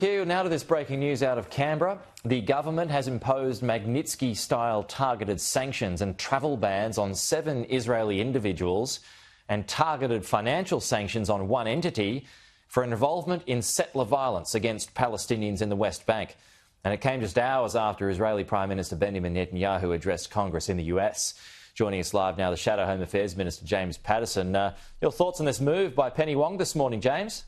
Now to this breaking news out of Canberra. The government has imposed Magnitsky-style targeted sanctions and travel bans on 7 Israeli individuals and targeted financial sanctions on one entity for involvement in settler violence against Palestinians in the West Bank. And it came just hours after Israeli Prime Minister Benjamin Netanyahu addressed Congress in the US. Joining us live now, the Shadow Home Affairs Minister James Patterson. Your thoughts on this move by Penny Wong this morning, James?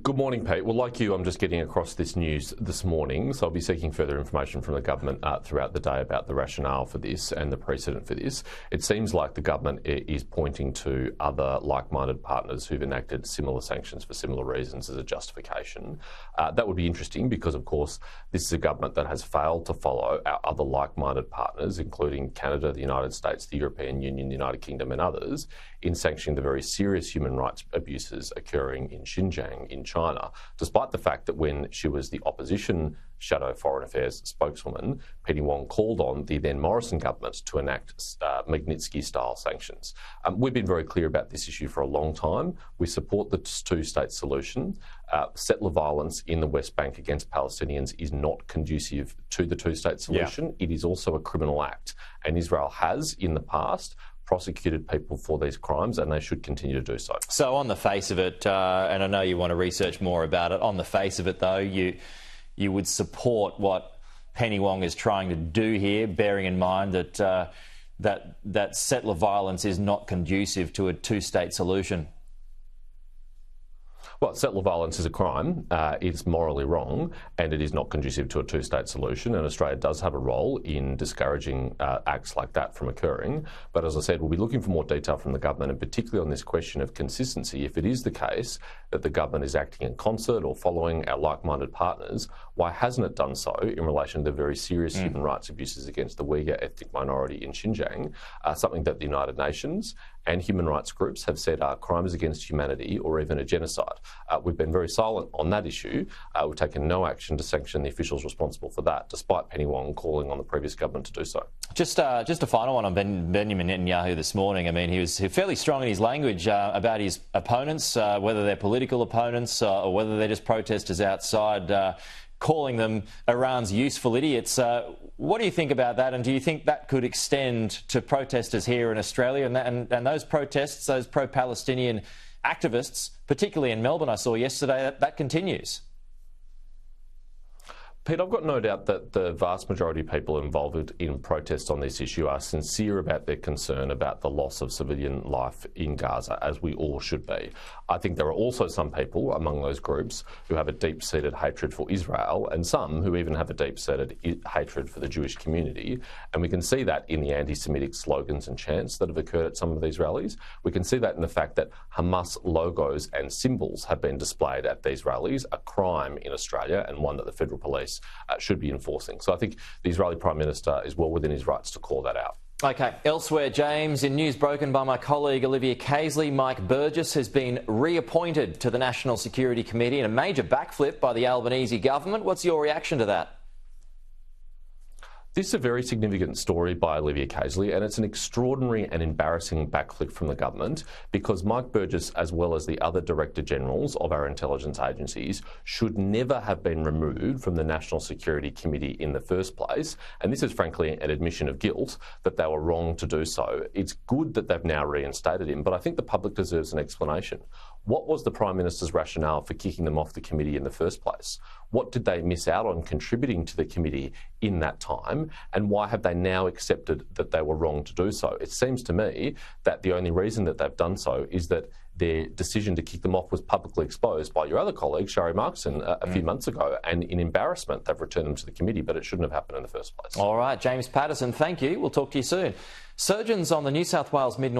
Good morning, Pete. Well, like you, I'm just getting across this news this morning, so I'll be seeking further information from the government throughout the day about the rationale for this and the precedent for this. It seems like the government is pointing to other like-minded partners who've enacted similar sanctions for similar reasons as a justification. That would be interesting because, of course, this is a government that has failed to follow our other like-minded partners, including Canada, the United States, the European Union, the United Kingdom and others, in sanctioning the very serious human rights abuses occurring in Xinjiang in China, despite the fact that when she was the opposition Shadow Foreign Affairs spokeswoman, Penny Wong called on the then Morrison government to enact Magnitsky-style sanctions. We've been very clear about this issue for a long time. We support the two-state solution. Settler violence in the West Bank against Palestinians is not conducive to the two-state solution. Yeah. It is also a criminal act, and Israel has, in the past, prosecuted people for these crimes, and they should continue to do so. So on the face of it, and I know you want to research more about it, on the face of it though, you would support what Penny Wong is trying to do here, bearing in mind that that settler violence is not conducive to a two-state solution. Well, settler violence is a crime. It's morally wrong, and it is not conducive to a two-state solution. And Australia does have a role in discouraging acts like that from occurring. But as I said, we'll be looking for more detail from the government, and particularly on this question of consistency. If it is the case that the government is acting in concert or following our like-minded partners, why hasn't it done so in relation to the very serious human rights abuses against the Uyghur ethnic minority in Xinjiang, something that the United Nations and human rights groups have said are crimes against humanity or even a genocide. We've been very silent on that issue. We've taken no action to sanction the officials responsible for that, despite Penny Wong calling on the previous government to do so. Just a final one on Benjamin Netanyahu this morning. I mean, he was fairly strong in his language about his opponents, whether they're political opponents or whether they're just protesters outside, calling them Iran's useful idiots. What do you think about that, and do you think that could extend to protesters here in Australia and those protests, those pro-Palestinian activists, particularly in Melbourne I saw yesterday, that continues? Pete, I've got no doubt that the vast majority of people involved in protests on this issue are sincere about their concern about the loss of civilian life in Gaza, as we all should be. I think there are also some people among those groups who have a deep-seated hatred for Israel, and some who even have a deep-seated hatred for the Jewish community. And we can see that in the anti-Semitic slogans and chants that have occurred at some of these rallies. We can see that in the fact that Hamas logos and symbols have been displayed at these rallies, a crime in Australia and one that the federal police should be enforcing. So I think the Israeli Prime Minister is well within his rights to call that out. OK, elsewhere, James, in news broken by my colleague Olivia Casely, Mike Burgess has been reappointed to the National Security Committee in a major backflip by the Albanese government. What's your reaction to that? This is a very significant story by Olivia Casely, and it's an extraordinary and embarrassing backflip from the government because Mike Burgess, as well as the other Director Generals of our intelligence agencies, should never have been removed from the National Security Committee in the first place. And this is frankly an admission of guilt that they were wrong to do so. It's good that they've now reinstated him, but I think the public deserves an explanation. What was the Prime Minister's rationale for kicking them off the committee in the first place? What did they miss out on contributing to the committee in that time? And why have they now accepted that they were wrong to do so? It seems to me that the only reason that they've done so is that their decision to kick them off was publicly exposed by your other colleague, Shari Markson, a few months ago. And in embarrassment, they've returned them to the committee, but it shouldn't have happened in the first place. All right, James Patterson, thank you. We'll talk to you soon. Surgeons on the New South Wales Mid-North